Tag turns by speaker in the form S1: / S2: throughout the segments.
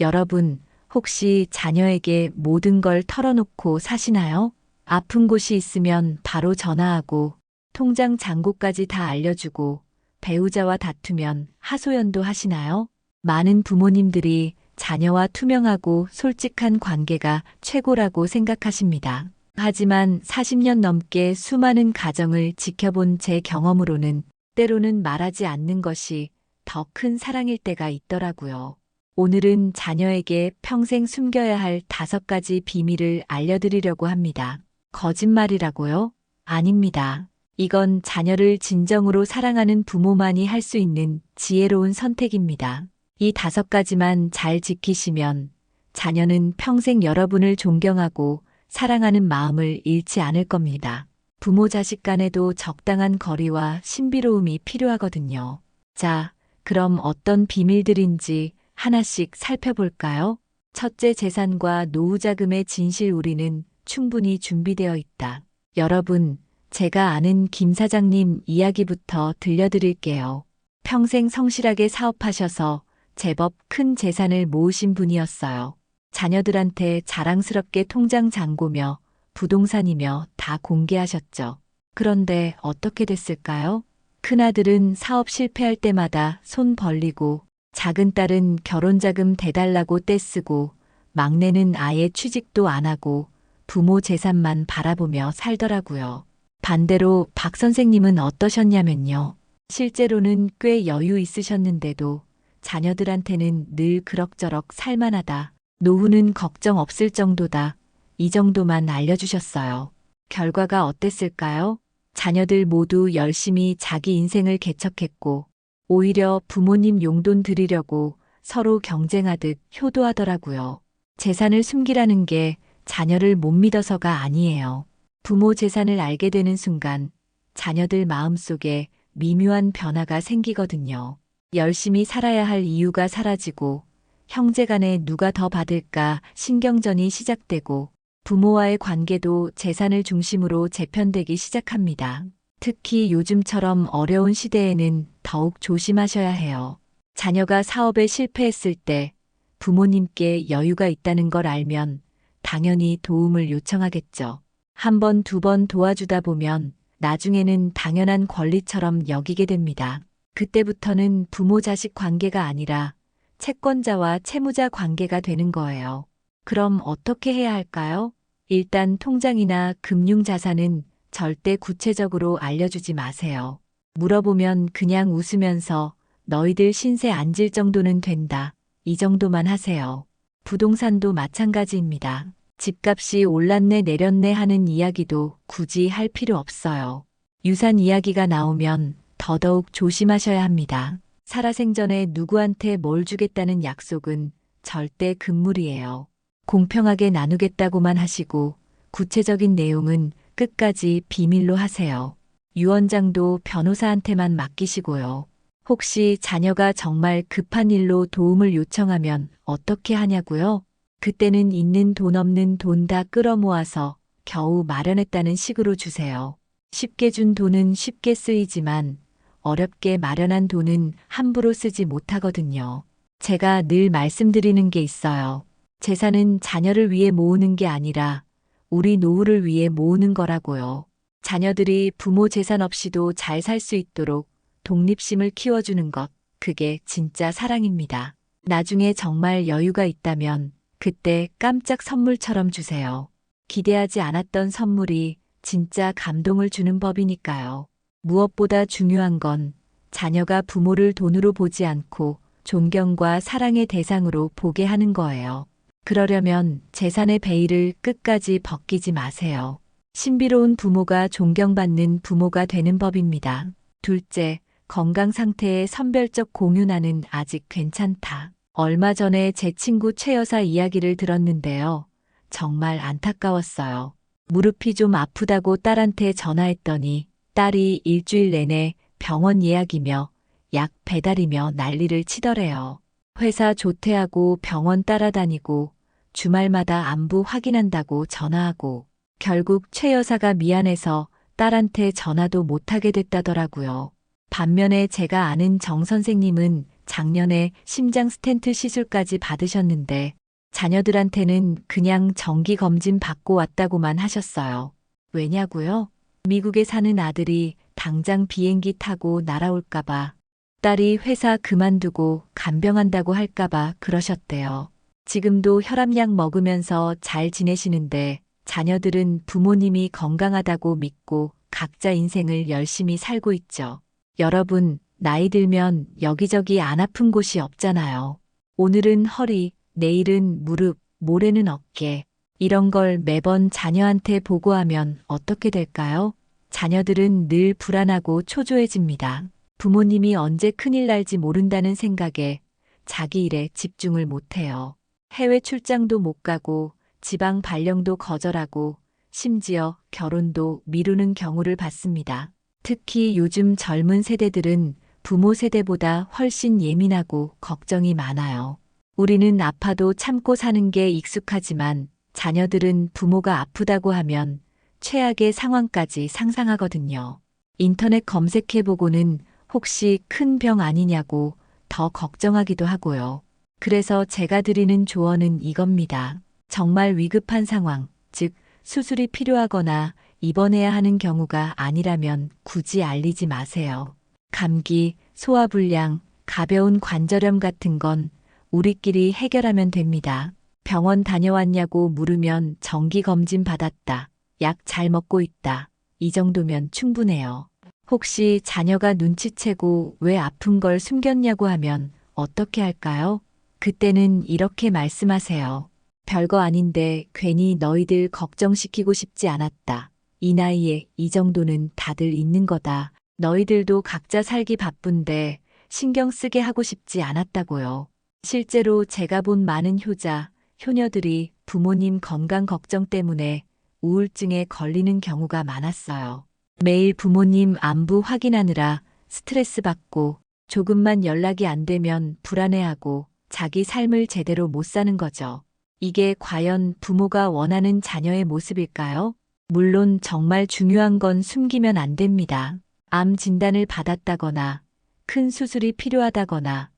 S1: 여러분, 혹시 자녀에게 모든 걸 털어놓고 사시나요? 아픈 곳이 있으면 바로 전화하고 통장 잔고까지 다 알려주고 배우자와 다투면 하소연도 하시나요? 많은 부모님들이 자녀와 투명하고 솔직한 관계가 최고라고 생각하십니다. 하지만 40년 넘게 수많은 가정을 지켜본 제 경험으로는 때로는 말하지 않는 것이 더 큰 사랑일 때가 있더라고요. 오늘은 자녀에게 평생 숨겨야 할 5가지 비밀을 알려드리려고 합니다. 거짓말이라고요? 아닙니다. 이건 자녀를 진정으로 사랑하는 부모만이 할 수 있는 지혜로운 선택입니다. 이 5가지만 잘 지키시면 자녀는 평생 여러분을 존경하고 사랑하는 마음을 잃지 않을 겁니다. 부모 자식 간에도 적당한 거리와 신비로움이 필요하거든요. 자, 그럼 어떤 비밀들인지 하나씩 살펴볼까요? 첫째, 재산과 노후 자금의 진실. 우리는 충분히 준비되어 있다. 여러분, 제가 아는 김 사장님 이야기부터 들려드릴게요. 평생 성실하게 사업하셔서 제법 큰 재산을 모으신 분이었어요. 자녀들한테 자랑스럽게 통장 잔고며 부동산이며 다 공개하셨죠. 그런데 어떻게 됐을까요? 큰아들은 사업 실패할 때마다 손 벌리고 작은 딸은 결혼자금 대달라고 떼쓰고 막내는 아예 취직도 안 하고 부모 재산만 바라보며 살더라고요. 반대로 박 선생님은 어떠셨냐면요. 실제로는 꽤 여유 있으셨는데도 자녀들한테는 늘 그럭저럭 살만하다. 노후는 걱정 없을 정도다. 이 정도만 알려주셨어요. 결과가 어땠을까요? 자녀들 모두 열심히 자기 인생을 개척했고 오히려 부모님 용돈 드리려고 서로 경쟁하듯 효도하더라고요. 재산을 숨기라는 게 자녀를 못 믿어서가 아니에요. 부모 재산을 알게 되는 순간 자녀들 마음속에 미묘한 변화가 생기거든요. 열심히 살아야 할 이유가 사라지고 형제간에 누가 더 받을까 신경전이 시작되고 부모와의 관계도 재산을 중심으로 재편되기 시작합니다. 특히 요즘처럼 어려운 시대에는 더욱 조심하셔야 해요. 자녀가 사업에 실패했을 때 부모님께 여유가 있다는 걸 알면 당연히 도움을 요청하겠죠. 한 번, 두 번 도와주다 보면 나중에는 당연한 권리처럼 여기게 됩니다. 그때부터는 부모 자식 관계가 아니라 채권자와 채무자 관계가 되는 거예요. 그럼 어떻게 해야 할까요? 일단 통장이나 금융자산은 절대 구체적으로 알려주지 마세요. 물어보면 그냥 웃으면서 너희들 신세 안 질 정도는 된다. 이 정도만 하세요. 부동산도 마찬가지입니다. 집값이 올랐네 내렸네 하는 이야기도 굳이 할 필요 없어요. 유산 이야기가 나오면 더더욱 조심하셔야 합니다. 살아생전에 누구한테 뭘 주겠다는 약속은 절대 금물이에요. 공평하게 나누겠다고만 하시고 구체적인 내용은 끝까지 비밀로 하세요. 유언장도 변호사한테만 맡기시고요. 혹시 자녀가 정말 급한 일로 도움을 요청하면 어떻게 하냐고요? 그때는 있는 돈 없는 돈 다 끌어모아서 겨우 마련했다는 식으로 주세요. 쉽게 준 돈은 쉽게 쓰이지만 어렵게 마련한 돈은 함부로 쓰지 못하거든요. 제가 늘 말씀드리는 게 있어요. 재산은 자녀를 위해 모으는 게 아니라 우리 노후를 위해 모으는 거라고요. 자녀들이 부모 재산 없이도 잘 살 수 있도록 독립심을 키워주는 것, 그게 진짜 사랑입니다. 나중에 정말 여유가 있다면 그때 깜짝 선물처럼 주세요. 기대하지 않았던 선물이 진짜 감동을 주는 법이니까요. 무엇보다 중요한 건 자녀가 부모를 돈으로 보지 않고 존경과 사랑의 대상으로 보게 하는 거예요. 그러려면 재산의 베일을 끝까지 벗기지 마세요. 신비로운 부모가 존경받는 부모가 되는 법입니다. 둘째, 건강 상태의 선별적 공유. 나는 아직 괜찮다. 얼마 전에 제 친구 최 여사 이야기를 들었는데요. 정말 안타까웠어요. 무릎이 좀 아프다고 딸한테 전화했더니 딸이 일주일 내내 병원 예약이며 약 배달이며 난리를 치더래요. 회사 조퇴하고 병원 따라다니고 주말마다 안부 확인한다고 전화하고 결국 최 여사가 미안해서 딸한테 전화도 못하게 됐다더라고요. 반면에 제가 아는 정 선생님은 작년에 심장 스텐트 시술까지 받으셨는데 자녀들한테는 그냥 정기 검진 받고 왔다고만 하셨어요. 왜냐고요? 미국에 사는 아들이 당장 비행기 타고 날아올까봐, 딸이 회사 그만두고 간병한다고 할까봐 그러셨대요. 지금도 혈압약 먹으면서 잘 지내시는데 자녀들은 부모님이 건강하다고 믿고 각자 인생을 열심히 살고 있죠. 여러분, 나이 들면 여기저기 안 아픈 곳이 없잖아요. 오늘은 허리, 내일은 무릎, 모레는 어깨. 이런 걸 매번 자녀한테 보고하면 어떻게 될까요? 자녀들은 늘 불안하고 초조해집니다. 부모님이 언제 큰일 날지 모른다는 생각에 자기 일에 집중을 못해요. 해외 출장도 못 가고 지방 발령도 거절하고 심지어 결혼도 미루는 경우를 봤습니다. 특히 요즘 젊은 세대들은 부모 세대보다 훨씬 예민하고 걱정이 많아요. 우리는 아파도 참고 사는 게 익숙하지만 자녀들은 부모가 아프다고 하면 최악의 상황까지 상상하거든요. 인터넷 검색해보고는 혹시 큰 병 아니냐고 더 걱정하기도 하고요. 그래서 제가 드리는 조언은 이겁니다. 정말 위급한 상황, 즉 수술이 필요하거나 입원해야 하는 경우가 아니라면 굳이 알리지 마세요. 감기, 소화불량, 가벼운 관절염 같은 건 우리끼리 해결하면 됩니다. 병원 다녀왔냐고 물으면 정기검진 받았다. 약 잘 먹고 있다. 이 정도면 충분해요. 혹시 자녀가 눈치채고 왜 아픈 걸 숨겼냐고 하면 어떻게 할까요? 그때는 이렇게 말씀하세요. 별거 아닌데 괜히 너희들 걱정시키고 싶지 않았다. 이 나이에 이 정도는 다들 있는 거다. 너희들도 각자 살기 바쁜데 신경 쓰게 하고 싶지 않았다고요. 실제로 제가 본 많은 효자, 효녀들이 부모님 건강 걱정 때문에 우울증에 걸리는 경우가 많았어요. 매일 부모님 안부 확인하느라 스트레스 받고 조금만 연락이 안 되면 불안해하고 자기 삶을 제대로 못 사는 거죠. 이게 과연 부모가 원하는 자녀의 모습일까요? 물론 정말 중요한 건 숨기면 안 됩니다. 암 진단을 받았다거나 큰 수술이 필요하다거나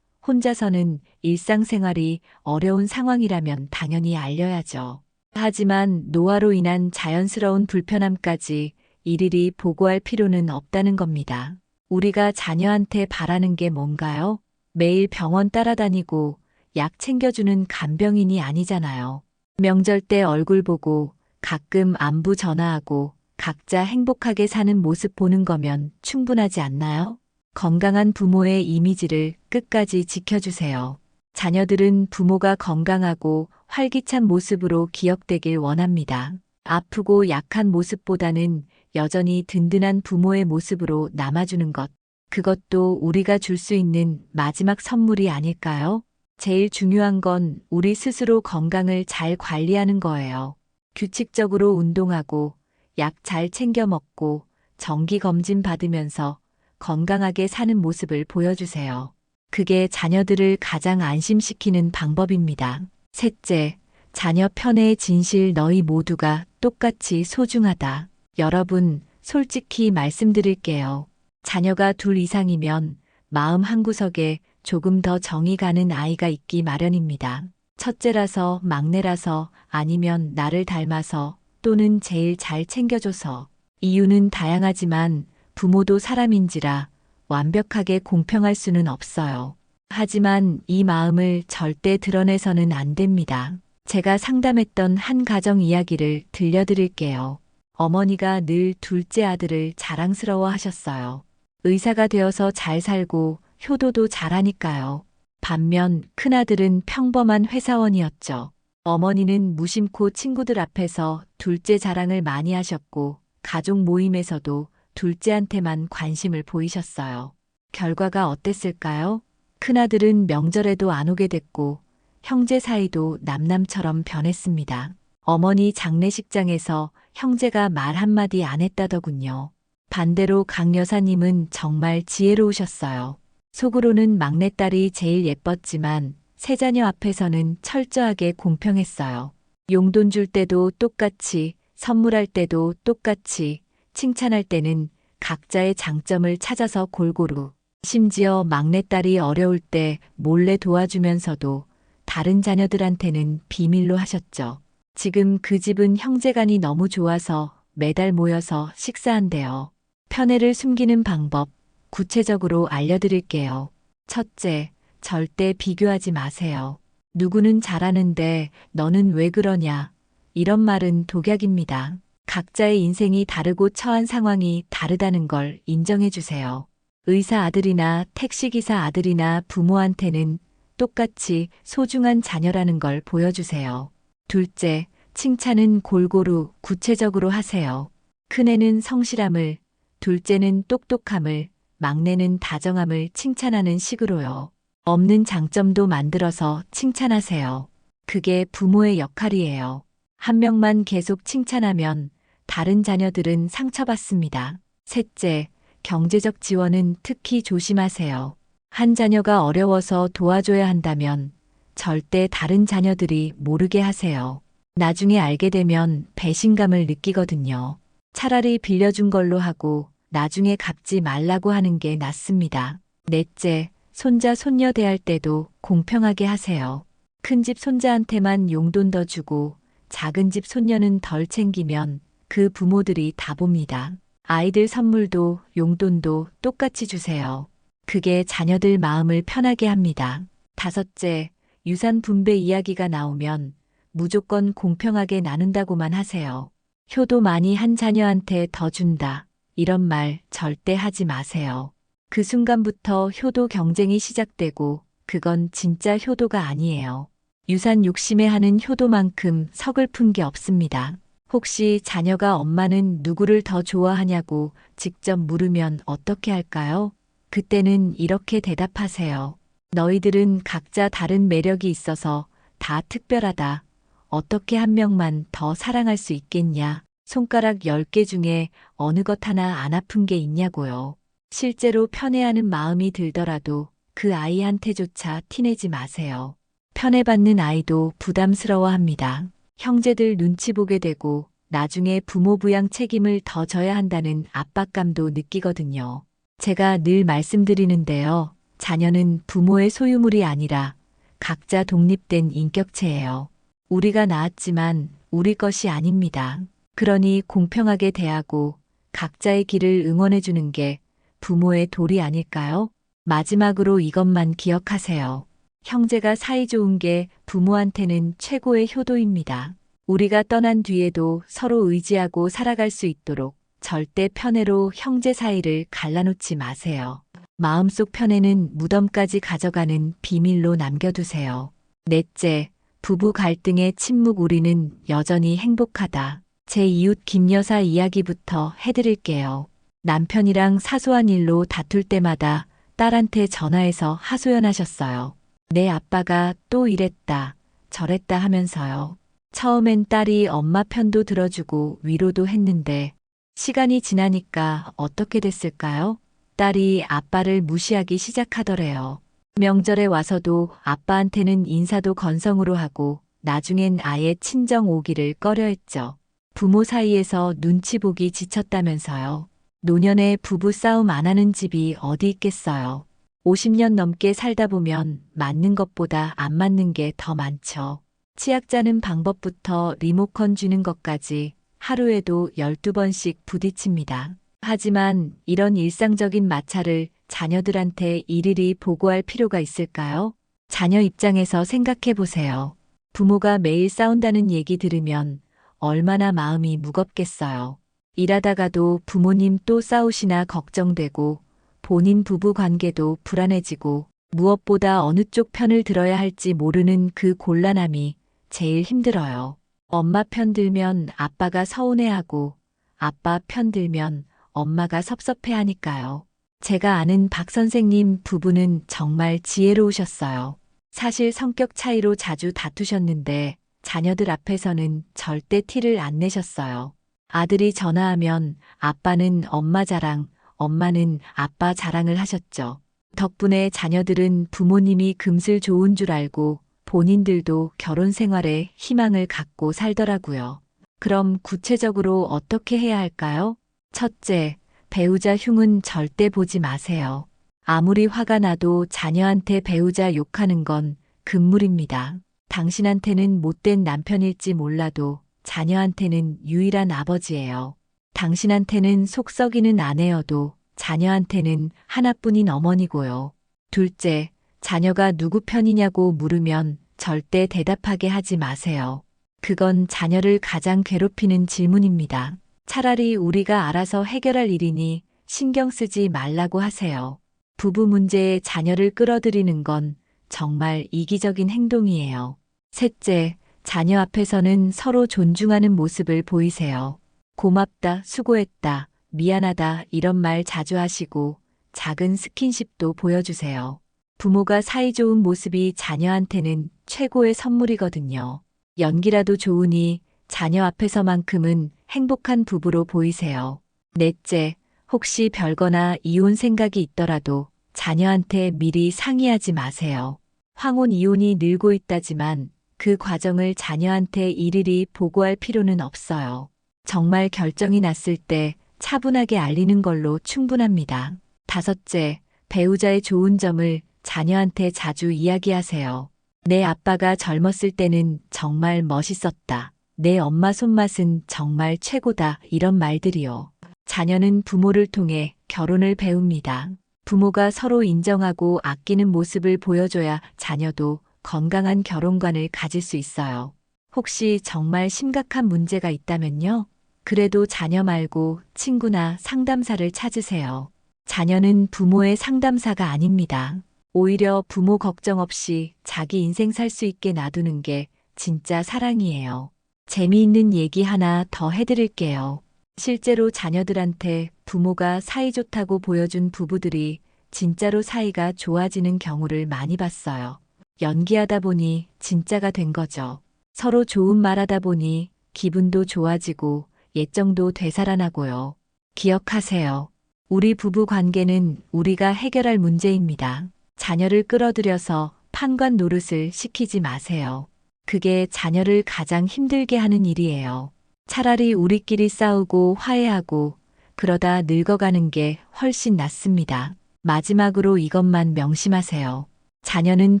S1: 혼자서는 일상생활이 어려운 상황이라면 당연히 알려야죠. 하지만 노화로 인한 자연스러운 불편함까지 일일이 보고할 필요는 없다는 겁니다. 우리가 자녀한테 바라는 게 뭔가요? 매일 병원 따라다니고 약 챙겨주는 간병인이 아니잖아요. 명절 때 얼굴 보고 가끔 안부 전화하고 각자 행복하게 사는 모습 보는 거면 충분하지 않나요? 건강한 부모의 이미지를 끝까지 지켜주세요. 자녀들은 부모가 건강하고 활기찬 모습으로 기억되길 원합니다. 아프고 약한 모습보다는 여전히 든든한 부모의 모습으로 남아주는 것. 그것도 우리가 줄 수 있는 마지막 선물이 아닐까요? 제일 중요한 건 우리 스스로 건강을 잘 관리하는 거예요. 규칙적으로 운동하고 약 잘 챙겨 먹고 정기 검진 받으면서 건강하게 사는 모습을 보여주세요. 그게 자녀들을 가장 안심시키는 방법입니다. 셋째, 자녀 편애의 진실 너희 모두가 똑같이 소중하다. 여러분, 솔직히 말씀드릴게요. 자녀가 둘 이상이면 마음 한구석에 조금 더 정이 가는 아이가 있기 마련입니다. 첫째라서, 막내라서, 아니면 나를 닮아서, 또는 제일 잘 챙겨줘서. 이유는 다양하지만 부모도 사람인지라 완벽하게 공평할 수는 없어요. 하지만 이 마음을 절대 드러내서는 안 됩니다. 제가 상담했던 한 가정 이야기를 들려드릴게요. 어머니가 늘 둘째 아들을 자랑스러워 하셨어요. 의사가 되어서 잘 살고 효도도 잘하니까요. 반면 큰아들은 평범한 회사원이었죠. 어머니는 무심코 친구들 앞에서 둘째 자랑을 많이 하셨고 가족 모임에서도 둘째한테만 관심을 보이셨어요. 결과가 어땠을까요? 큰아들은 명절에도 안 오게 됐고 형제 사이도 남남처럼 변했습니다. 어머니 장례식장에서 형제가 말 한마디 안 했다더군요. 반대로 강 여사님은 정말 지혜로우셨어요. 속으로는 막내딸이 제일 예뻤지만 세 자녀 앞에서는 철저하게 공평했어요. 용돈 줄 때도 똑같이, 선물할 때도 똑같이, 칭찬할 때는 각자의 장점을 찾아서 골고루. 심지어 막내딸이 어려울 때 몰래 도와주면서도 다른 자녀들한테는 비밀로 하셨죠. 지금 그 집은 형제간이 너무 좋아서 매달 모여서 식사한대요. 편애를 숨기는 방법 구체적으로 알려드릴게요. 첫째, 절대 비교하지 마세요. 누구는 잘하는데 너는 왜 그러냐? 이런 말은 독약입니다. 각자의 인생이 다르고 처한 상황이 다르다는 걸 인정해 주세요. 의사 아들이나 택시기사 아들이나 부모한테는 똑같이 소중한 자녀라는 걸 보여주세요. 둘째, 칭찬은 골고루 구체적으로 하세요. 큰애는 성실함을, 둘째는 똑똑함을, 막내는 다정함을 칭찬하는 식으로요. 없는 장점도 만들어서 칭찬하세요. 그게 부모의 역할이에요. 한 명만 계속 칭찬하면 다른 자녀들은 상처받습니다. 셋째, 경제적 지원은 특히 조심하세요. 한 자녀가 어려워서 도와줘야 한다면 절대 다른 자녀들이 모르게 하세요. 나중에 알게 되면 배신감을 느끼거든요. 차라리 빌려준 걸로 하고 나중에 갚지 말라고 하는 게 낫습니다. 넷째, 손자, 손녀 대할 때도 공평하게 하세요. 큰 집 손자한테만 용돈 더 주고 작은 집 손녀는 덜 챙기면 그 부모들이 다 봅니다. 아이들 선물도 용돈도 똑같이 주세요. 그게 자녀들 마음을 편하게 합니다. 다섯째, 유산 분배 이야기가 나오면 무조건 공평하게 나눈다고만 하세요. 효도 많이 한 자녀한테 더 준다. 이런 말 절대 하지 마세요. 그 순간부터 효도 경쟁이 시작되고 그건 진짜 효도가 아니에요. 유산 욕심에 하는 효도만큼 서글픈 게 없습니다. 혹시 자녀가 엄마는 누구를 더 좋아하냐고 직접 물으면 어떻게 할까요? 그때는 이렇게 대답하세요. 너희들은 각자 다른 매력이 있어서 다 특별하다. 어떻게 한 명만 더 사랑할 수 있겠냐? 손가락 10개 중에 어느 것 하나 안 아픈 게 있냐고요. 실제로 편애하는 마음이 들더라도 그 아이한테조차 티내지 마세요. 편애받는 아이도 부담스러워합니다. 형제들 눈치 보게 되고 나중에 부모 부양 책임을 더 져야 한다는 압박감도 느끼거든요. 제가 늘 말씀드리는데요. 자녀는 부모의 소유물이 아니라 각자 독립된 인격체예요. 우리가 낳았지만 우리 것이 아닙니다. 그러니 공평하게 대하고 각자의 길을 응원해 주는 게 부모의 도리 아닐까요? 마지막으로 이것만 기억하세요. 형제가 사이좋은 게 부모한테는 최고의 효도입니다. 우리가 떠난 뒤에도 서로 의지하고 살아갈 수 있도록 절대 편애로 형제 사이를 갈라놓지 마세요. 마음속 편애는 무덤까지 가져가는 비밀로 남겨두세요. 넷째, 부부 갈등의 침묵 우리는 여전히 행복하다. 제 이웃 김 여사 이야기부터 해드릴게요. 남편이랑 사소한 일로 다툴 때마다 딸한테 전화해서 하소연하셨어요. 내 아빠가 또 이랬다, 저랬다 하면서요. 처음엔 딸이 엄마 편도 들어주고 위로도 했는데 시간이 지나니까 어떻게 됐을까요? 딸이 아빠를 무시하기 시작하더래요. 명절에 와서도 아빠한테는 인사도 건성으로 하고 나중엔 아예 친정 오기를 꺼려했죠. 부모 사이에서 눈치 보기 지쳤다면서요. 노년에 부부 싸움 안 하는 집이 어디 있겠어요. 50년 넘게 살다 보면 맞는 것보다 안 맞는 게 더 많죠. 치약 짜는 방법부터 리모컨 쥐는 것까지 하루에도 12번씩 부딪힙니다. 하지만 이런 일상적인 마찰을 자녀들한테 일일이 보고할 필요가 있을까요? 자녀 입장에서 생각해 보세요. 부모가 매일 싸운다는 얘기 들으면 얼마나 마음이 무겁겠어요. 일하다가도 부모님 또 싸우시나 걱정되고 본인 부부 관계도 불안해지고 무엇보다 어느 쪽 편을 들어야 할지 모르는 그 곤란함이 제일 힘들어요. 엄마 편 들면 아빠가 서운해하고 아빠 편 들면 엄마가 섭섭해하니까요. 제가 아는 박 선생님 부부는 정말 지혜로우셨어요. 사실 성격 차이로 자주 다투셨는데 자녀들 앞에서는 절대 티를 안 내셨어요. 아들이 전화하면 아빠는 엄마 자랑, 엄마는 아빠 자랑을 하셨죠. 덕분에 자녀들은 부모님이 금슬 좋은 줄 알고 본인들도 결혼 생활에 희망을 갖고 살더라고요. 그럼 구체적으로 어떻게 해야 할까요? 첫째, 배우자 흉은 절대 보지 마세요. 아무리 화가 나도 자녀한테 배우자 욕하는 건 금물입니다. 당신한테는 못된 남편일지 몰라도 자녀한테는 유일한 아버지예요. 당신한테는 속 썩이는 아내여도 자녀한테는 하나뿐인 어머니고요. 둘째, 자녀가 누구 편이냐고 물으면 절대 대답하게 하지 마세요. 그건 자녀를 가장 괴롭히는 질문입니다. 차라리 우리가 알아서 해결할 일이니 신경 쓰지 말라고 하세요. 부부 문제에 자녀를 끌어들이는 건 정말 이기적인 행동이에요. 셋째, 자녀 앞에서는 서로 존중하는 모습을 보이세요. 고맙다, 수고했다, 미안하다 이런 말 자주 하시고 작은 스킨십도 보여주세요. 부모가 사이좋은 모습이 자녀한테는 최고의 선물이거든요. 연기라도 좋으니 자녀 앞에서만큼은 행복한 부부로 보이세요. 넷째, 혹시 별거나 이혼 생각이 있더라도 자녀한테 미리 상의하지 마세요. 황혼 이혼이 늘고 있다지만 그 과정을 자녀한테 일일이 보고할 필요는 없어요. 정말 결정이 났을 때 차분하게 알리는 걸로 충분합니다. 다섯째, 배우자의 좋은 점을 자녀한테 자주 이야기하세요. 내 아빠가 젊었을 때는 정말 멋있었다. 내 엄마 손맛은 정말 최고다. 이런 말들이요. 자녀는 부모를 통해 결혼을 배웁니다. 부모가 서로 인정하고 아끼는 모습을 보여줘야 자녀도 건강한 결혼관을 가질 수 있어요. 혹시 정말 심각한 문제가 있다면요? 그래도 자녀 말고 친구나 상담사를 찾으세요. 자녀는 부모의 상담사가 아닙니다. 오히려 부모 걱정 없이 자기 인생 살 수 있게 놔두는 게 진짜 사랑이에요. 재미있는 얘기 하나 더 해드릴게요. 실제로 자녀들한테 부모가 사이좋다고 보여준 부부들이 진짜로 사이가 좋아지는 경우를 많이 봤어요. 연기하다 보니 진짜가 된 거죠. 서로 좋은 말하다 보니 기분도 좋아지고 예정도 되살아나고요. 기억하세요. 우리 부부 관계는 우리가 해결할 문제입니다. 자녀를 끌어들여서 판관 노릇을 시키지 마세요. 그게 자녀를 가장 힘들게 하는 일이에요. 차라리 우리끼리 싸우고 화해하고 그러다 늙어가는 게 훨씬 낫습니다. 마지막으로 이것만 명심하세요. 자녀는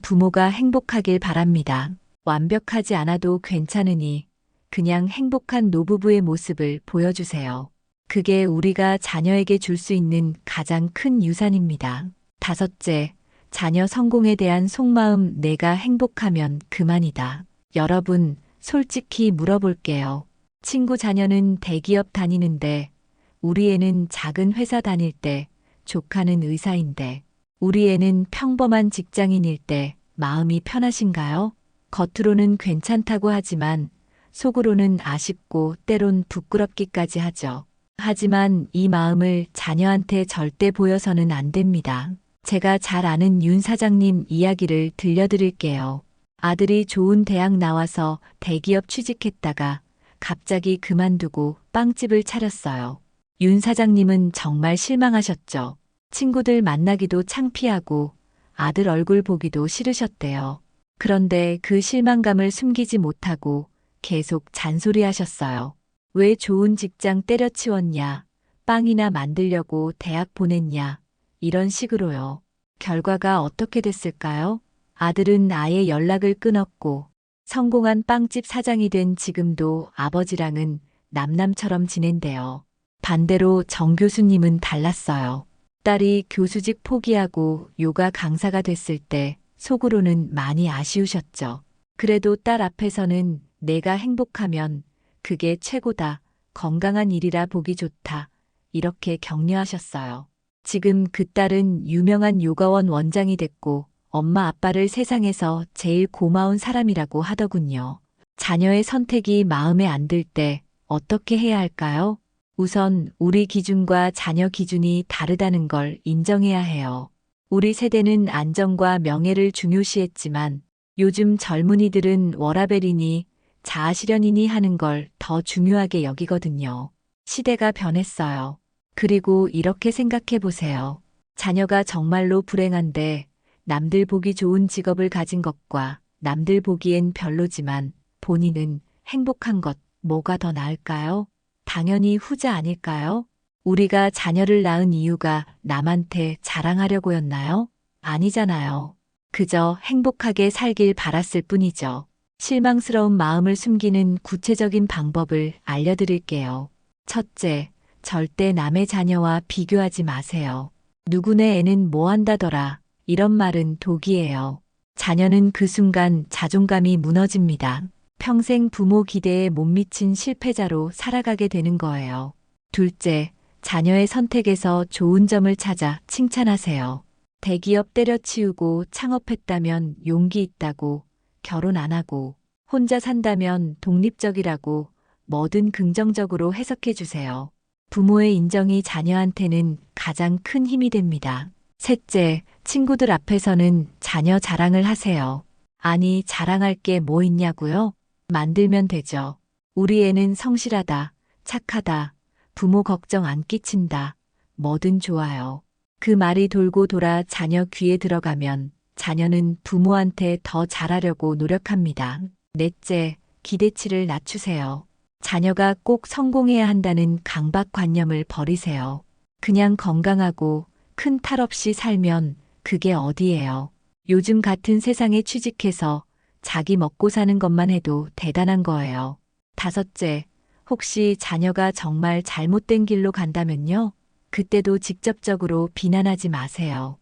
S1: 부모가 행복하길 바랍니다. 완벽하지 않아도 괜찮으니 그냥 행복한 노부부의 모습을 보여주세요. 그게 우리가 자녀에게 줄 수 있는 가장 큰 유산입니다. 다섯째, 자녀 성공에 대한 속마음 내가 행복하면 그만이다. 여러분, 솔직히 물어볼게요. 친구 자녀는 대기업 다니는데 우리 애는 작은 회사 다닐 때, 조카는 의사인데 우리 애는 평범한 직장인일 때 마음이 편하신가요? 겉으로는 괜찮다고 하지만 속으로는 아쉽고 때론 부끄럽기까지 하죠. 하지만 이 마음을 자녀한테 절대 보여서는 안 됩니다. 제가 잘 아는 윤 사장님 이야기를 들려드릴게요. 아들이 좋은 대학 나와서 대기업 취직했다가 갑자기 그만두고 빵집을 차렸어요. 윤 사장님은 정말 실망하셨죠. 친구들 만나기도 창피하고 아들 얼굴 보기도 싫으셨대요. 그런데 그 실망감을 숨기지 못하고 계속 잔소리하셨어요. 왜 좋은 직장 때려치웠냐, 빵이나 만들려고 대학 보냈냐, 이런 식으로요. 결과가 어떻게 됐을까요? 아들은 아예 연락을 끊었고 성공한 빵집 사장이 된 지금도 아버지랑은 남남처럼 지낸대요. 반대로 정 교수님은 달랐어요. 딸이 교수직 포기하고 요가 강사가 됐을 때 속으로는 많이 아쉬우셨죠. 그래도 딸 앞에서는 내가 행복하면 그게 최고다, 건강한 일이라 보기 좋다, 이렇게 격려하셨어요. 지금 그 딸은 유명한 요가원 원장이 됐고 엄마 아빠를 세상에서 제일 고마운 사람이라고 하더군요. 자녀의 선택이 마음에 안 들 때 어떻게 해야 할까요? 우선 우리 기준과 자녀 기준이 다르다는 걸 인정해야 해요. 우리 세대는 안정과 명예를 중요시했지만 요즘 젊은이들은 워라밸이니 자아실현이니 하는 걸 더 중요하게 여기거든요. 시대가 변했어요. 그리고 이렇게 생각해 보세요. 자녀가 정말로 불행한데 남들 보기 좋은 직업을 가진 것과 남들 보기엔 별로지만 본인은 행복한 것 뭐가 더 나을까요? 당연히 후자 아닐까요? 우리가 자녀를 낳은 이유가 남한테 자랑하려고였나요? 아니잖아요. 그저 행복하게 살길 바랐을 뿐이죠. 실망스러운 마음을 숨기는 구체적인 방법을 알려드릴게요. 첫째, 절대 남의 자녀와 비교하지 마세요. 누구네 애는 뭐 한다더라. 이런 말은 독이에요. 자녀는 그 순간 자존감이 무너집니다. 평생 부모 기대에 못 미친 실패자로 살아가게 되는 거예요. 둘째, 자녀의 선택에서 좋은 점을 찾아 칭찬하세요. 대기업 때려치우고 창업했다면 용기 있다고, 결혼 안 하고, 혼자 산다면 독립적이라고 뭐든 긍정적으로 해석해 주세요. 부모의 인정이 자녀한테는 가장 큰 힘이 됩니다. 셋째, 친구들 앞에서는 자녀 자랑을 하세요. 아니, 자랑할 게 뭐 있냐고요? 만들면 되죠. 우리 애는 성실하다, 착하다, 부모 걱정 안 끼친다, 뭐든 좋아요. 그 말이 돌고 돌아 자녀 귀에 들어가면 자녀는 부모한테 더 잘하려고 노력합니다. 넷째, 기대치를 낮추세요. 자녀가 꼭 성공해야 한다는 강박관념을 버리세요. 그냥 건강하고 큰 탈 없이 살면 그게 어디예요. 요즘 같은 세상에 취직해서 자기 먹고 사는 것만 해도 대단한 거예요. 다섯째, 혹시 자녀가 정말 잘못된 길로 간다면요? 그때도 직접적으로 비난하지 마세요.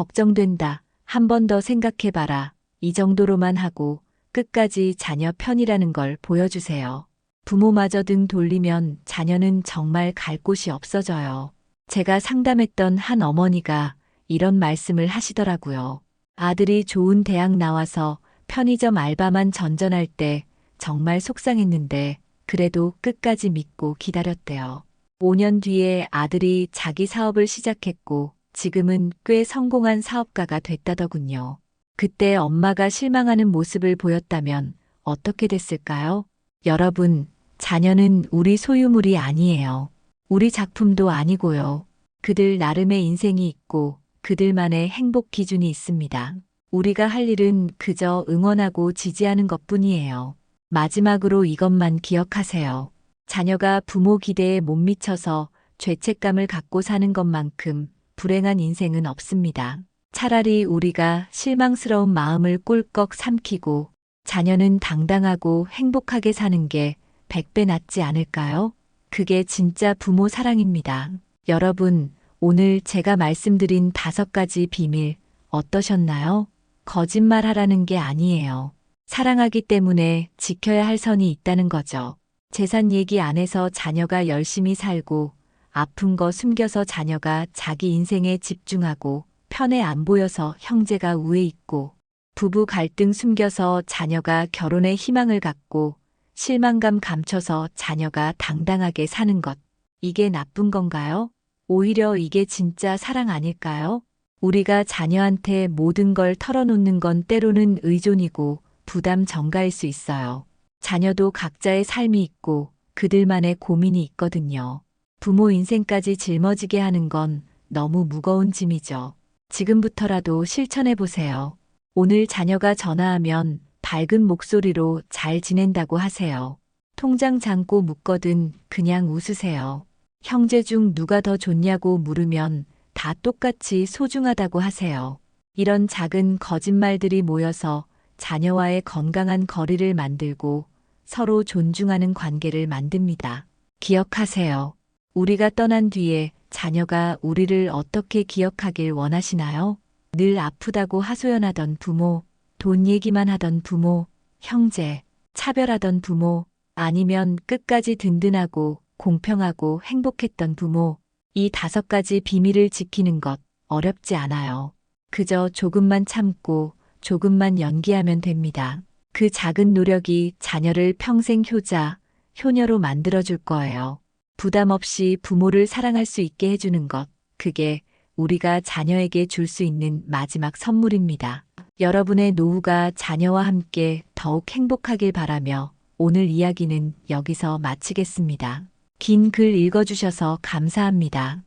S1: 걱정된다. 한 번 더 생각해봐라. 이 정도로만 하고 끝까지 자녀 편이라는 걸 보여주세요. 부모마저 등 돌리면 자녀는 정말 갈 곳이 없어져요. 제가 상담했던 한 어머니가 이런 말씀을 하시더라고요. 아들이 좋은 대학 나와서 편의점 알바만 전전할 때 정말 속상했는데 그래도 끝까지 믿고 기다렸대요. 5년 뒤에 아들이 자기 사업을 시작했고 지금은 꽤 성공한 사업가가 됐다더군요. 그때 엄마가 실망하는 모습을 보였다면 어떻게 됐을까요? 여러분, 자녀는 우리 소유물이 아니에요. 우리 작품도 아니고요. 그들 나름의 인생이 있고 그들만의 행복 기준이 있습니다. 우리가 할 일은 그저 응원하고 지지하는 것뿐이에요. 마지막으로 이것만 기억하세요. 자녀가 부모 기대에 못 미쳐서 죄책감을 갖고 사는 것만큼 불행한 인생은 없습니다. 차라리 우리가 실망스러운 마음을 꿀꺽 삼키고 자녀는 당당하고 행복하게 사는 게 100배 낫지 않을까요? 그게 진짜 부모 사랑입니다. 여러분, 오늘 제가 말씀드린 5가지 비밀 어떠셨나요? 거짓말하라는 게 아니에요. 사랑하기 때문에 지켜야 할 선이 있다는 거죠. 재산 얘기 안 해서 자녀가 열심히 살고 아픈 거 숨겨서 자녀가 자기 인생에 집중하고 편에 안 보여서 형제가 우에 있고 부부 갈등 숨겨서 자녀가 결혼에 희망을 갖고 실망감 감춰서 자녀가 당당하게 사는 것. 이게 나쁜 건가요? 오히려 이게 진짜 사랑 아닐까요? 우리가 자녀한테 모든 걸 털어놓는 건 때로는 의존이고 부담 전가일 수 있어요. 자녀도 각자의 삶이 있고 그들만의 고민이 있거든요. 부모 인생까지 짊어지게 하는 건 너무 무거운 짐이죠. 지금부터라도 실천해 보세요. 오늘 자녀가 전화하면 밝은 목소리로 잘 지낸다고 하세요. 통장 잔고 묻거든 그냥 웃으세요. 형제 중 누가 더 좋냐고 물으면 다 똑같이 소중하다고 하세요. 이런 작은 거짓말들이 모여서 자녀와의 건강한 거리를 만들고 서로 존중하는 관계를 만듭니다. 기억하세요. 우리가 떠난 뒤에 자녀가 우리를 어떻게 기억하길 원하시나요? 늘 아프다고 하소연하던 부모, 돈 얘기만 하던 부모, 형제, 차별하던 부모, 아니면 끝까지 든든하고 공평하고 행복했던 부모. 이 5가지 비밀을 지키는 것 어렵지 않아요. 그저 조금만 참고 조금만 연기하면 됩니다. 그 작은 노력이 자녀를 평생 효자, 효녀로 만들어줄 거예요. 부담 없이 부모를 사랑할 수 있게 해주는 것, 그게 우리가 자녀에게 줄 수 있는 마지막 선물입니다. 여러분의 노후가 자녀와 함께 더욱 행복하길 바라며 오늘 이야기는 여기서 마치겠습니다. 긴 글 읽어주셔서 감사합니다.